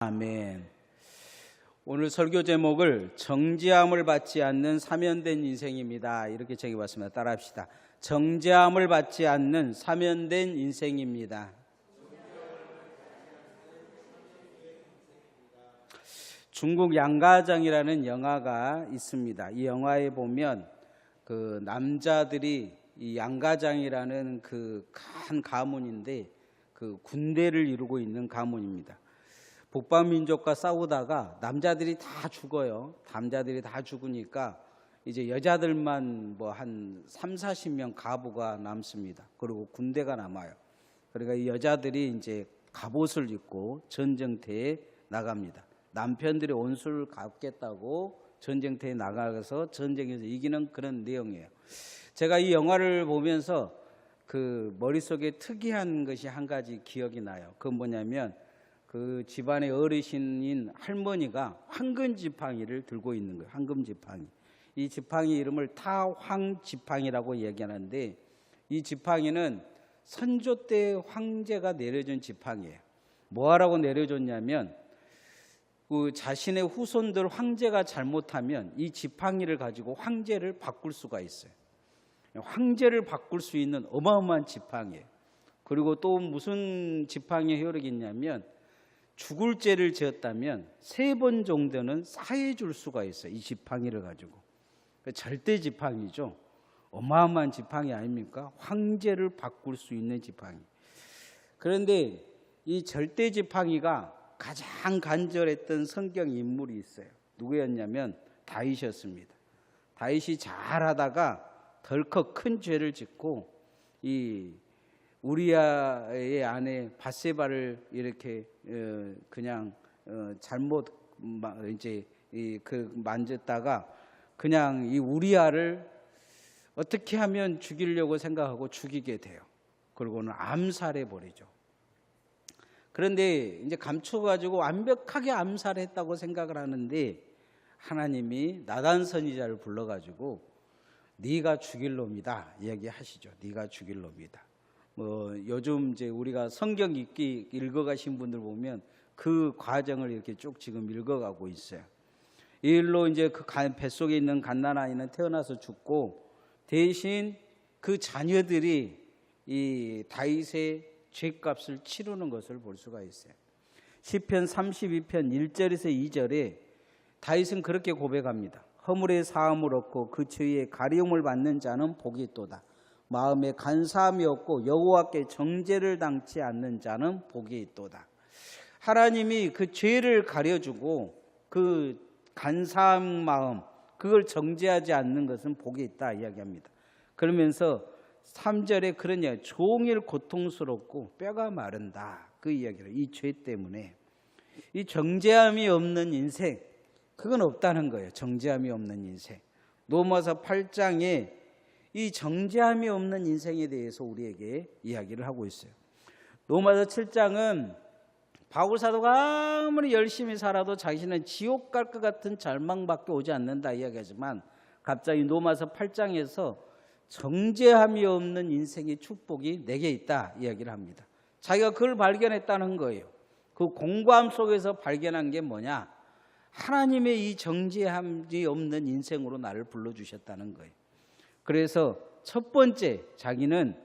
아멘. 오늘 설교 제목을 정죄함을 받지 않는 사면된 인생입니다. 이렇게 정해봤습니다. 따라합시다. 정죄함을 받지 않는 사면된 인생입니다. 중국 양가장이라는 영화가 있습니다. 이 영화에 보면 그 남자들이 이 양가장이라는 그 큰 가문인데 그 군대를 이루고 있는 가문입니다. 북방민족과 싸우다가 남자들이 다 죽어요. 남자들이 다 죽으니까 이제 여자들만 뭐 한 30-40명 가부가 남습니다. 그리고 군대가 남아요. 그러니까 이 여자들이 이제 갑옷을 입고 전쟁터에 나갑니다. 남편들이 온수를 갚겠다고 전쟁터에 나가서 전쟁에서 이기는 그런 내용이에요. 제가 이 영화를 보면서 그 머릿속에 특이한 것이 한 가지 기억이 나요. 그건 뭐냐면 그 집안의 어르신인 할머니가 황금 지팡이를 들고 있는 거예요. 황금 지팡이. 이 지팡이 이름을 타황지팡이라고 얘기하는데 이 지팡이는 선조 때 황제가 내려준 지팡이에요. 뭐하라고 내려줬냐면 그 자신의 후손들 황제가 잘못하면 이 지팡이를 가지고 황제를 바꿀 수가 있어요. 황제를 바꿀 수 있는 어마어마한 지팡이에요. 그리고 또 무슨 지팡이의 효력이 있냐면 죽을 죄를 지었다면 3번 정도는 사해 줄 수가 있어요. 이 지팡이를 가지고. 절대 지팡이죠. 어마어마한 지팡이 아닙니까? 황제를 바꿀 수 있는 지팡이. 그런데 이 절대 지팡이가 가장 간절했던 성경 인물이 있어요. 누구였냐면 다윗이었습니다. 다윗이 잘하다가 덜컥 큰 죄를 짓고 이 우리아의 아내 밧세바를 이렇게 그냥 잘못 이제 그 만졌다가 그냥 이 우리아를 어떻게 하면 죽이려고 생각하고 죽이게 돼요. 그리고는 암살해 버리죠. 그런데 이제 감춰가지고 완벽하게 암살했다고 생각을 하는데 하나님이 나단 선지자를 불러가지고 네가 죽일 놈이다 이야기하시죠. 네가 죽일 놈이다. 요즘 이제 우리가 성경 읽어가신 분들 보면 그 과정을 이렇게 쭉 지금 읽어가고 있어요. 이 일로 이제 그 뱃속에 있는 갓난아이는 태어나서 죽고 대신 그 자녀들이 이 다윗의 죄값을 치르는 것을 볼 수가 있어요. 시편 32편 1절에서 2절에 다윗은 그렇게 고백합니다. 허물의 사함을 얻고 그 죄의 가리움을 받는 자는 복이 있도다. 마음에 간사함이 없고 여호와께 정죄를 당치 않는 자는 복이 있도다. 하나님이 그 죄를 가려주고 그 간사한 마음 그걸 정죄하지 않는 것은 복이 있다 이야기합니다. 그러면서 3절에 그런 이야기, 종일 고통스럽고 뼈가 마른다 그 이야기를 이 죄 때문에 이 정죄함이 없는 인생 그건 없다는 거예요. 정죄함이 없는 인생. 로마서 8장에 이 정죄함이 없는 인생에 대해서 우리에게 이야기를 하고 있어요. 로마서 7장은 바울 사도가 아무리 열심히 살아도 자신은 지옥 갈 것 같은 절망밖에 오지 않는다 이야기하지만 갑자기 로마서 8장에서 정죄함이 없는 인생의 축복이 내게 있다 이야기를 합니다. 자기가 그걸 발견했다는 거예요. 그 공고함 속에서 발견한 게 뭐냐? 하나님의 이 정죄함이 없는 인생으로 나를 불러주셨다는 거예요. 그래서 첫 번째 자기는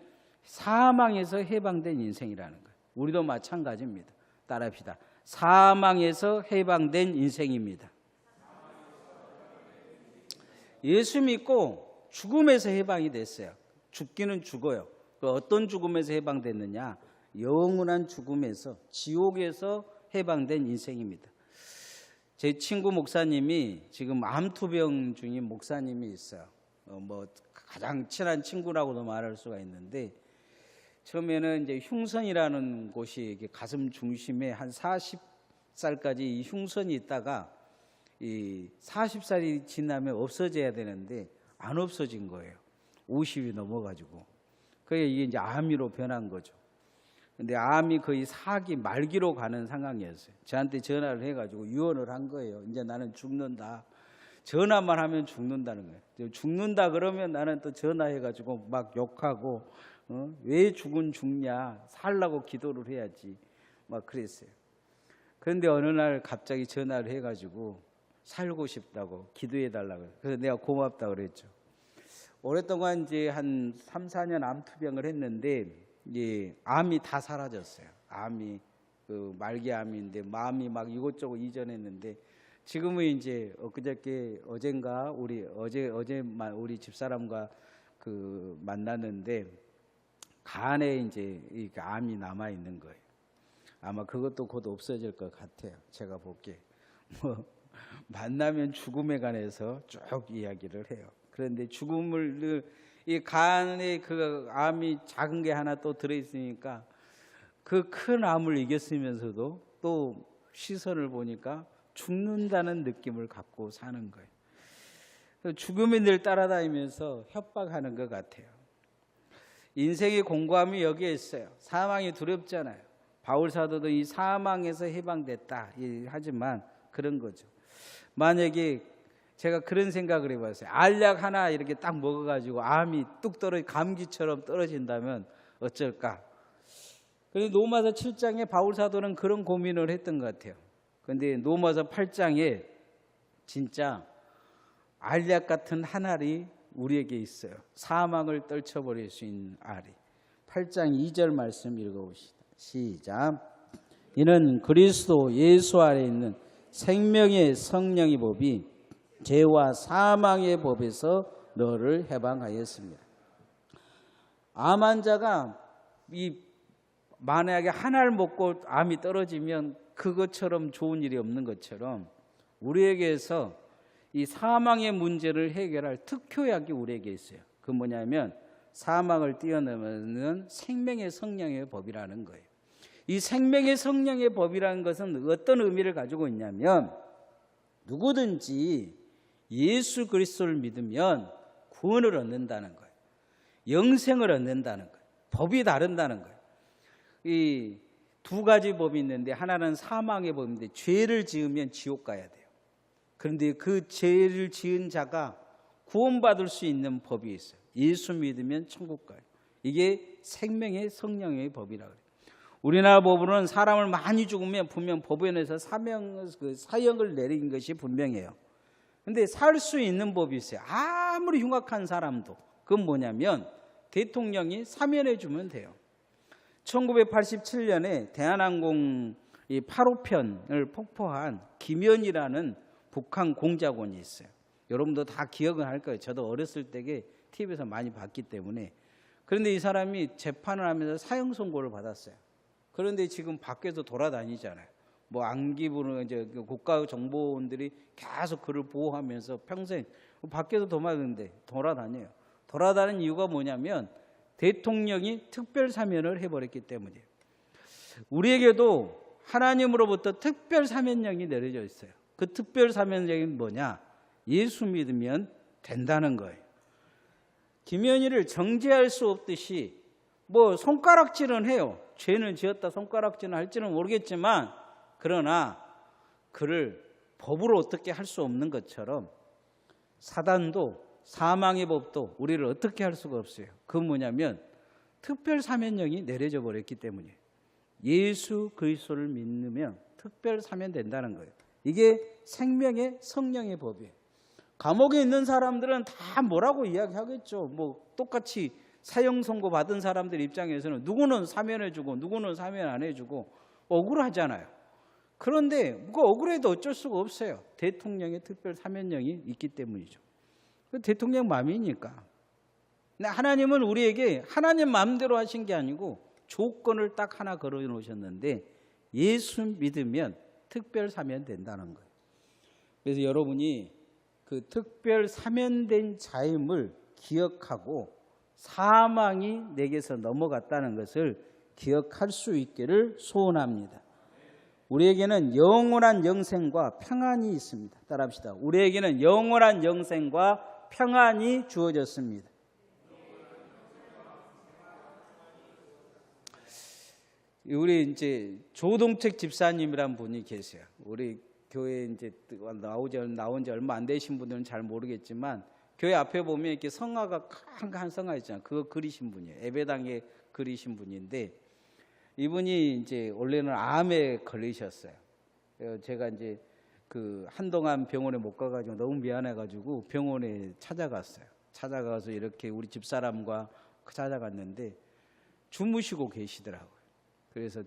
사망에서 해방된 인생이라는 거예요. 우리도 마찬가지입니다. 따라합시다. 사망에서 해방된 인생입니다. 예수 믿고 죽음에서 해방이 됐어요. 죽기는 죽어요. 어떤 죽음에서 해방됐느냐? 영원한 죽음에서 지옥에서 해방된 인생입니다. 제 친구 목사님이 지금 암투병 중인 목사님이 있어요. 뭐 가장 친한 친구라고도 말할 수가 있는데 처음에는 이제 흉선이라는 곳이 가슴 중심에 한 40살까지 이 흉선이 있다가 이 40살이 지나면 없어져야 되는데 안 없어진 거예요. 50이 넘어가지고. 그게 이게 이제 암으로 변한 거죠. 근데 암이 거의 4기 말기로 가는 상황이었어요. 저한테 전화를 해가지고 유언을 한 거예요. 이제 나는 죽는다. 전화만 하면 죽는다는 거예요. 죽는다 그러면 나는 또 전화해가지고 막 욕하고 왜 죽냐 살라고 기도를 해야지 막 그랬어요. 그런데 어느 날 갑자기 전화를 해가지고 살고 싶다고 기도해 달라고. 그래서 내가 고맙다고 그랬죠. 오랫동안 이제 한 3, 4년 암 투병을 했는데 이제 암이 다 사라졌어요. 암이 그 말기암인데 마음이 막 이곳저곳 이전했는데 지금은 이제 엊그저께 어젠가 어제 우리 집사람과 그 만났는데 간에 이제 이 암이 남아 있는 거예요. 아마 그것도 곧 없어질 것 같아요. 제가 볼게. 뭐 만나면 죽음에 관해서 쭉 이야기를 해요. 그런데 죽음을 이 간에 그 암이 작은 게 하나 또 들어 있으니까 그 큰 암을 이겼으면서도 또 시선을 보니까 죽는다는 느낌을 갖고 사는 거예요. 죽음이 늘 따라다니면서 협박하는 것 같아요. 인생의 공고함이 여기에 있어요. 사망이 두렵잖아요. 바울 사도도 이 사망에서 해방됐다 하지만 그런 거죠. 만약에 제가 그런 생각을 해봤어요. 알약 하나 이렇게 딱 먹어가지고 암이 뚝 떨어져 감기처럼 떨어진다면 어쩔까? 그런데 로마서 7장에 바울 사도는 그런 고민을 했던 것 같아요. 그런데 로마서 8장에 진짜 알약 같은 한 알이 우리에게 있어요. 사망을 떨쳐버릴 수 있는 알이. 8장 2절 말씀 읽어봅시다. 시작. 이는 그리스도 예수 안에 있는 생명의 성령의 법이 죄와 사망의 법에서 너를 해방하였습니다. 암 환자가 만약에 한 알 먹고 암이 떨어지면 그것처럼 좋은 일이 없는 것처럼 우리에게서 이 사망의 문제를 해결할 특효약이 우리에게 있어요. 그 뭐냐면 사망을 뛰어넘는 생명의 성령의 법이라는 거예요. 이 생명의 성령의 법이라는 것은 어떤 의미를 가지고 있냐면 누구든지 예수 그리스도를 믿으면 구원을 얻는다는 거예요. 영생을 얻는다는 거예요. 법이 다른다는 거예요. 이 두 가지 법이 있는데 하나는 사망의 법인데 죄를 지으면 지옥 가야 돼요. 그런데 그 죄를 지은 자가 구원받을 수 있는 법이 있어요. 예수 믿으면 천국 가요. 이게 생명의 성령의 법이라고 해요. 우리나라 법으로는 사람을 많이 죽으면 분명 법원에서 사형을 내린 것이 분명해요. 그런데 살 수 있는 법이 있어요. 아무리 흉악한 사람도. 그건 뭐냐면 대통령이 사면해 주면 돼요. 1987년에 대한항공 8호편을 폭포한 김현이라는 북한 공작원이 있어요. 여러분도 다 기억은 할 거예요. 저도 어렸을 때에 TV에서 많이 봤기 때문에. 그런데 이 사람이 재판을 하면서 사형 선고를 받았어요. 그런데 지금 밖에서 돌아다니잖아요. 뭐 안기부는 이제 국가정보원들이 계속 그를 보호하면서 평생 밖에서 돌아다녀요. 돌아다니는 이유가 뭐냐면 대통령이 특별 사면을 해버렸기 때문이에요. 우리에게도 하나님으로부터 특별 사면령이 내려져 있어요. 그 특별 사면령이 뭐냐? 예수 믿으면 된다는 거예요. 김현희를 정죄할 수 없듯이 뭐 손가락질은 해요. 죄는 지었다 손가락질은 할지는 모르겠지만 그러나 그를 법으로 어떻게 할 수 없는 것처럼 사단도 사망의 법도 우리를 어떻게 할 수가 없어요. 그건 뭐냐면 특별 사면령이 내려져 버렸기 때문이에요. 예수 그리스도를 믿으면 특별 사면된다는 거예요. 이게 생명의 성령의 법이에요. 감옥에 있는 사람들은 다 뭐라고 이야기하겠죠. 뭐 똑같이 사형 선고 받은 사람들 입장에서는 누구는 사면해주고 누구는 사면 안 해주고 억울하잖아요. 그런데 그 억울해도 어쩔 수가 없어요. 대통령의 특별 사면령이 있기 때문이죠. 그 대통령 마음이니까. 근데 하나님은 우리에게 하나님 마음대로 하신 게 아니고 조건을 딱 하나 걸어 놓으셨는데 예수 믿으면 특별 사면된다는 거예요. 그래서 여러분이 그 특별 사면된 자임을 기억하고 사망이 내게서 넘어갔다는 것을 기억할 수 있기를 소원합니다. 우리에게는 영원한 영생과 평안이 있습니다. 따라합시다. 우리에게는 영원한 영생과 평안이 주어졌습니다. 우리 이제 조동책 집사님이란 분이 계세요. 우리 교회 이제 나온 지 얼마 안 되신 분들은 잘 모르겠지만 교회 앞에 보면 이렇게 성화가 한 성화 있잖아요. 그거 그리신 분이에요. 예배당에 그리신 분인데 이분이 이제 원래는 암에 걸리셨어요. 제가 이제 그 한동안 병원에 못 가가지고 너무 미안해가지고 병원에 찾아갔어요. 찾아가서 이렇게 우리 집사람과 찾아갔는데 주무시고 계시더라고요. 그래서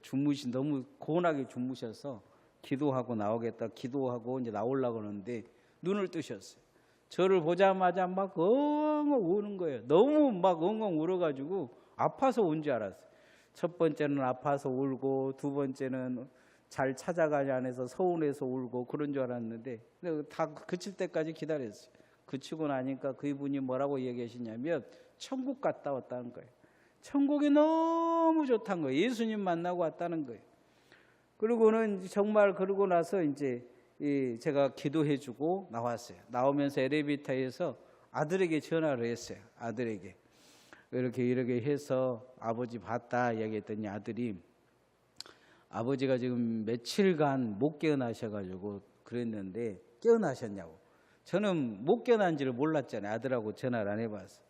너무 고온하게 주무셔서 기도하고 나오겠다 기도하고 이제 나오려고 하는데 눈을 뜨셨어요. 저를 보자마자 막 엉엉 우는 거예요. 너무 막 엉엉 울어가지고 아파서 온 줄 알았어요. 첫 번째는 아파서 울고, 두 번째는 잘 찾아가지 않아서 서운해서 울고 그런 줄 알았는데 다 그칠 때까지 기다렸어요. 그치고 나니까 그분이 뭐라고 얘기하시냐면 천국 갔다 왔다는 거예요. 천국이 너무 좋다는 거예요. 예수님 만나고 왔다는 거예요. 그리고는 정말 그러고 나서 이제 제가 기도해주고 나왔어요. 나오면서 엘리베이터에서 아들에게 전화를 했어요. 아들에게 이렇게 해서 아버지 봤다 얘기했더니 아들이 아버지가 지금 며칠간 못 깨어나셔가지고 그랬는데 깨어나셨냐고. 저는 못 깨어난지를 몰랐잖아요. 아들하고 전화를 안 해봐서.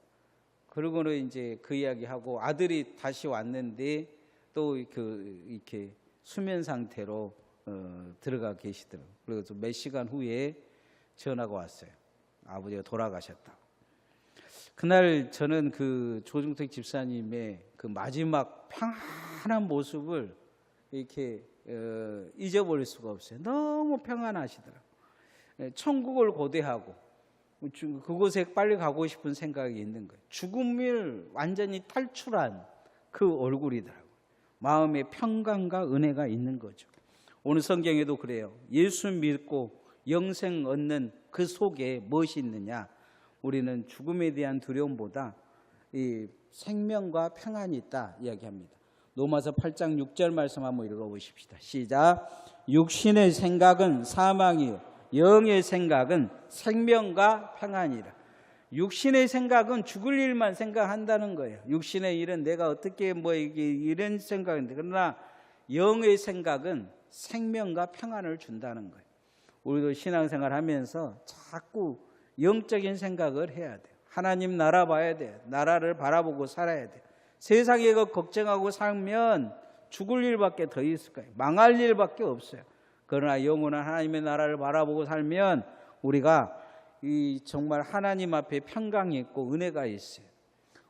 그러고는 이제 그 이야기하고 아들이 다시 왔는데 또 이렇게 수면 상태로 들어가 계시더라고요. 그래서 몇 시간 후에 전화가 왔어요. 아버지가 돌아가셨다. 그날 저는 그 조중택 집사님의 그 마지막 평안한 모습을 이렇게 잊어버릴 수가 없어요. 너무 평안하시더라고요. 천국을 고대하고 그곳에 빨리 가고 싶은 생각이 있는 거예요. 죽음을 완전히 탈출한 그 얼굴이더라고요. 마음에 평강과 은혜가 있는 거죠. 오늘 성경에도 그래요. 예수 믿고 영생 얻는 그 속에 무엇이 있느냐? 우리는 죽음에 대한 두려움보다 이 생명과 평안이 있다 이야기합니다. 로마서 8장 6절 말씀 한번 읽어보십시다. 시작. 육신의 생각은 사망이요 영의 생각은 생명과 평안이라. 육신의 생각은 죽을 일만 생각한다는 거예요. 육신의 일은 내가 어떻게 이런 생각인데, 그러나 영의 생각은 생명과 평안을 준다는 거예요. 우리도 신앙생활 하면서 자꾸 영적인 생각을 해야 돼요. 하나님 나라 봐야 돼요. 나라를 바라보고 살아야 돼요. 세상에 걱정하고 살면 죽을 일밖에 더 있을 거예요. 망할 일밖에 없어요. 그러나 영원한 하나님의 나라를 바라보고 살면 우리가 정말 하나님 앞에 평강이 있고 은혜가 있어요.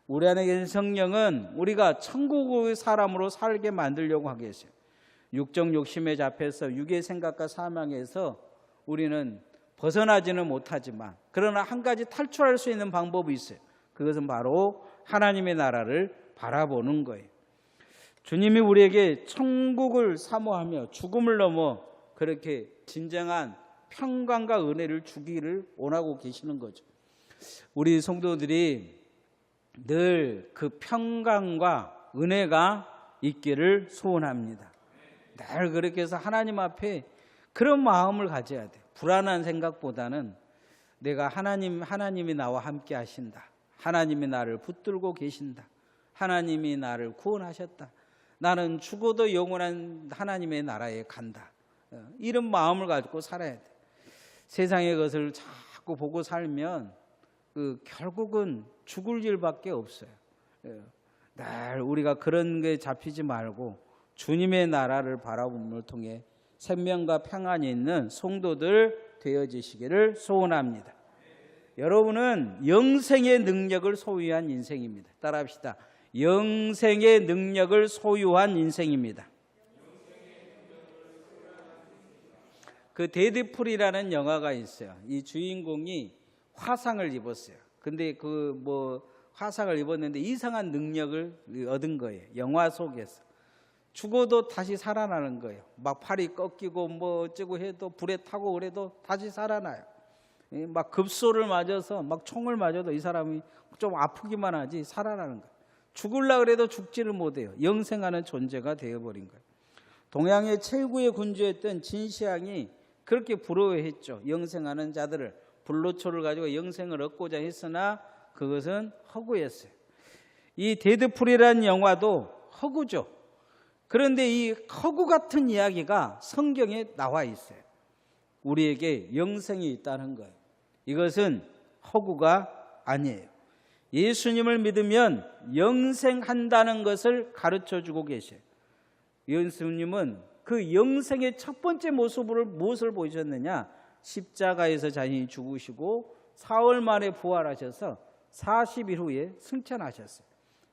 우리 안에 계신 성령은 우리가 천국의 사람으로 살게 만들려고 하겠어요. 육적 욕심에 잡혀서 육의 생각과 사망에서 우리는 벗어나지는 못하지만, 그러나 한 가지 탈출할 수 있는 방법이 있어요. 그것은 바로 하나님의 나라를 바라보는 거예요. 주님이 우리에게 천국을 사모하며 죽음을 넘어 그렇게 진정한 평강과 은혜를 주기를 원하고 계시는 거죠. 우리 성도들이 늘 그 평강과 은혜가 있기를 소원합니다. 늘 그렇게 해서 하나님 앞에 그런 마음을 가져야 돼요. 불안한 생각보다는 내가 하나님이 나와 함께 하신다. 하나님이 나를 붙들고 계신다. 하나님이 나를 구원하셨다. 나는 죽어도 영원한 하나님의 나라에 간다. 이런 마음을 가지고 살아야 돼. 세상의 것을 자꾸 보고 살면 결국은 죽을 일밖에 없어요. 늘 우리가 그런 게 잡히지 말고 주님의 나라를 바라봄을 통해 생명과 평안이 있는 성도들 되어지시기를 소원합니다. 여러분은 영생의 능력을 소유한 인생입니다. 따라합시다. 영생의 능력을 소유한 인생입니다. 그 데드풀이라는 영화가 있어요. 이 주인공이 화상을 입었어요. 근데 화상을 입었는데 이상한 능력을 얻은 거예요. 영화 속에서. 죽어도 다시 살아나는 거예요. 막 팔이 꺾이고 어쩌고 해도 불에 타고 그래도 다시 살아나요. 막 급소를 맞아서 막 총을 맞아도 이 사람이 좀 아프기만 하지 살아나는 거예요. 죽으려고 그래도 죽지를 못해요. 영생하는 존재가 되어버린 거예요. 동양의 최고의 군주였던 진시황이 그렇게 부러워했죠. 영생하는 자들을, 불로초를 가지고 영생을 얻고자 했으나 그것은 허구였어요. 이 데드풀이라는 영화도 허구죠. 그런데 이 허구 같은 이야기가 성경에 나와 있어요. 우리에게 영생이 있다는 거예요. 이것은 허구가 아니에요. 예수님을 믿으면 영생한다는 것을 가르쳐주고 계셔요. 예수님은 그 영생의 첫 번째 모습을 무엇을 보여주셨느냐? 십자가에서 자신이 죽으시고 사흘 만에 부활하셔서 40일 후에 승천하셨어요.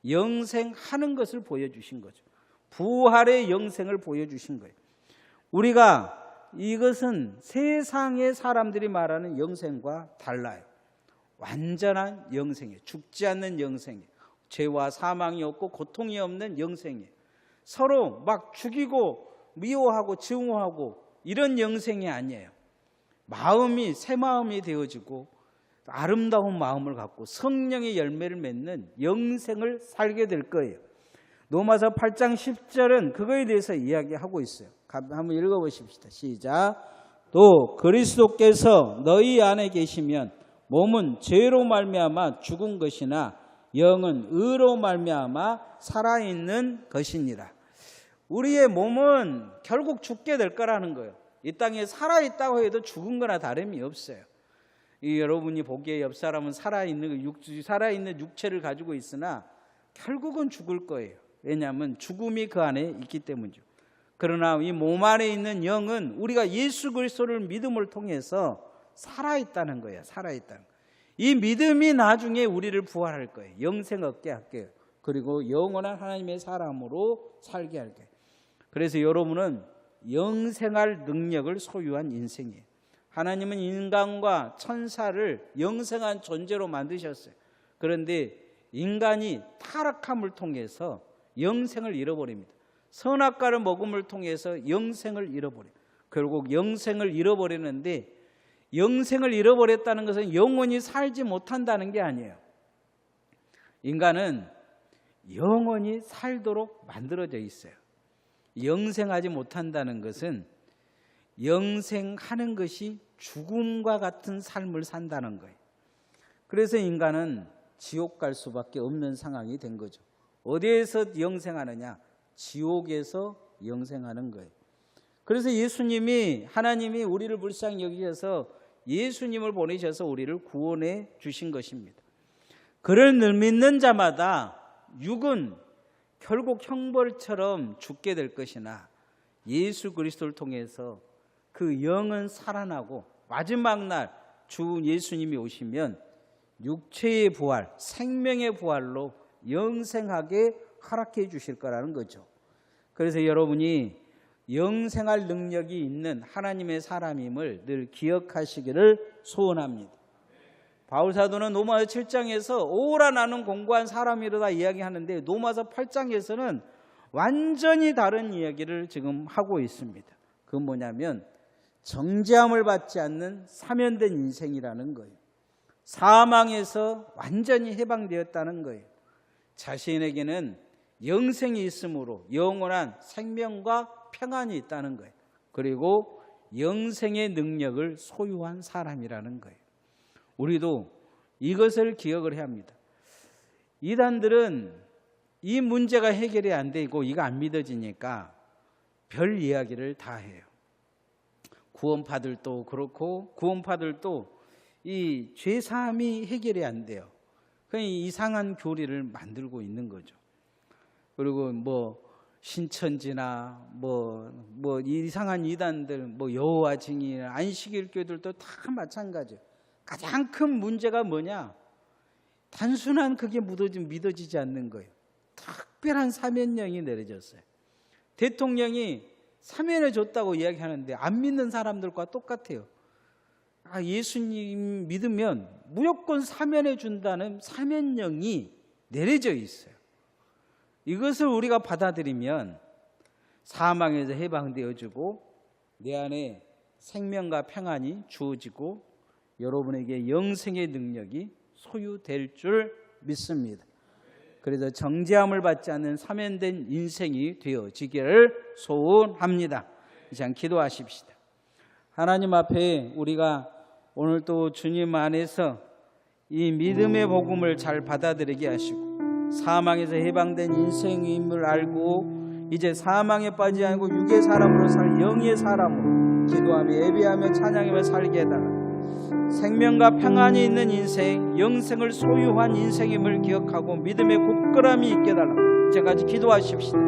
영생하는 것을 보여주신 거죠. 부활의 영생을 보여주신 거예요. 우리가 이것은 세상의 사람들이 말하는 영생과 달라요. 완전한 영생이에요. 죽지 않는 영생이에요. 죄와 사망이 없고 고통이 없는 영생이에요. 서로 막 죽이고 미워하고 증오하고 이런 영생이 아니에요. 마음이 새 마음이 되어지고 아름다운 마음을 갖고 성령의 열매를 맺는 영생을 살게 될 거예요. 로마서 8장 10절은 그거에 대해서 이야기하고 있어요. 한번 읽어보십시다. 시작. 또 그리스도께서 너희 안에 계시면 몸은 죄로 말미암아 죽은 것이나 영은 의로 말미암아 살아있는 것이니라. 우리의 몸은 결국 죽게 될 거라는 거예요. 이 땅에 살아있다고 해도 죽은 거나 다름이 없어요. 여러분이 보기에 옆 사람은 살아있는 육체를 가지고 있으나 결국은 죽을 거예요. 왜냐하면 죽음이 그 안에 있기 때문이죠. 그러나 이 몸 안에 있는 영은 우리가 예수 그리스도를 믿음을 통해서 살아있다는 거예요. 살아있다는 거예요. 이 믿음이 나중에 우리를 부활할 거예요. 영생 얻게 할 거예요. 그리고 영원한 하나님의 사람으로 살게 할 거예요. 그래서 여러분은 영생할 능력을 소유한 인생이에요. 하나님은 인간과 천사를 영생한 존재로 만드셨어요. 그런데 인간이 타락함을 통해서 영생을 잃어버립니다. 선악과를 먹음을 통해서 영생을 잃어버려요. 결국 영생을 잃어버리는데, 영생을 잃어버렸다는 것은 영원히 살지 못한다는 게 아니에요. 인간은 영원히 살도록 만들어져 있어요. 영생하지 못한다는 것은 영생하는 것이 죽음과 같은 삶을 산다는 거예요. 그래서 인간은 지옥 갈 수밖에 없는 상황이 된 거죠. 어디에서 영생하느냐? 지옥에서 영생하는 거예요. 그래서 하나님이 우리를 불쌍히 여기셔서 예수님을 보내셔서 우리를 구원해 주신 것입니다. 그를 믿는 자마다 육은 결국 형벌처럼 죽게 될 것이나 예수 그리스도를 통해서 그 영은 살아나고 마지막 날 주 예수님이 오시면 육체의 부활, 생명의 부활로 영생하게 허락해 주실 거라는 거죠. 그래서 여러분이 영생할 능력이 있는 하나님의 사람임을 늘 기억하시기를 소원합니다. 바울사도는 로마서 7장에서 오라 나는 공고한 사람이로다 이야기하는데, 로마서 8장에서는 완전히 다른 이야기를 지금 하고 있습니다. 그건 뭐냐면 정죄함을 받지 않는 사면된 인생이라는 거예요. 사망에서 완전히 해방되었다는 거예요. 자신에게는 영생이 있으므로 영원한 생명과 평안이 있다는 거예요. 그리고 영생의 능력을 소유한 사람이라는 거예요. 우리도 이것을 기억을 해야 합니다. 이단들은 이 문제가 해결이 안 되고 이거 안 믿어지니까 별 이야기를 다 해요. 구원파들도 그렇고, 구원파들도 이 죄사함이 해결이 안 돼요. 그냥 이상한 교리를 만들고 있는 거죠. 그리고 신천지나 이상한 이단들, 여호와 증인이나 안식일 교회들도 다 마찬가지예요. 가장 큰 문제가 뭐냐? 단순한 그게 믿어지지 않는 거예요. 특별한 사면령이 내려졌어요. 대통령이 사면해 줬다고 이야기하는데 안 믿는 사람들과 똑같아요. 예수님 믿으면 무조건 사면해 준다는 사면령이 내려져 있어요. 이것을 우리가 받아들이면 사망에서 해방되어지고 내 안에 생명과 평안이 주어지고 여러분에게 영생의 능력이 소유될 줄 믿습니다. 그래서 정죄함을 받지 않는 사면된 인생이 되어지기를 소원합니다. 이 시간 기도하십시다. 하나님 앞에 우리가 오늘 또 주님 안에서 이 믿음의 복음을 잘 받아들이게 하시고 사망에서 해방된 인생임을 알고 이제 사망에 빠지지 않고 육의 사람으로 살 영의 사람으로 기도하며 예배하며 찬양하며 살게 해달라. 생명과 평안이 있는 인생, 영생을 소유한 인생임을 기억하고 믿음의 굳건함이 있게 해달라. 이제까지 기도하십시다.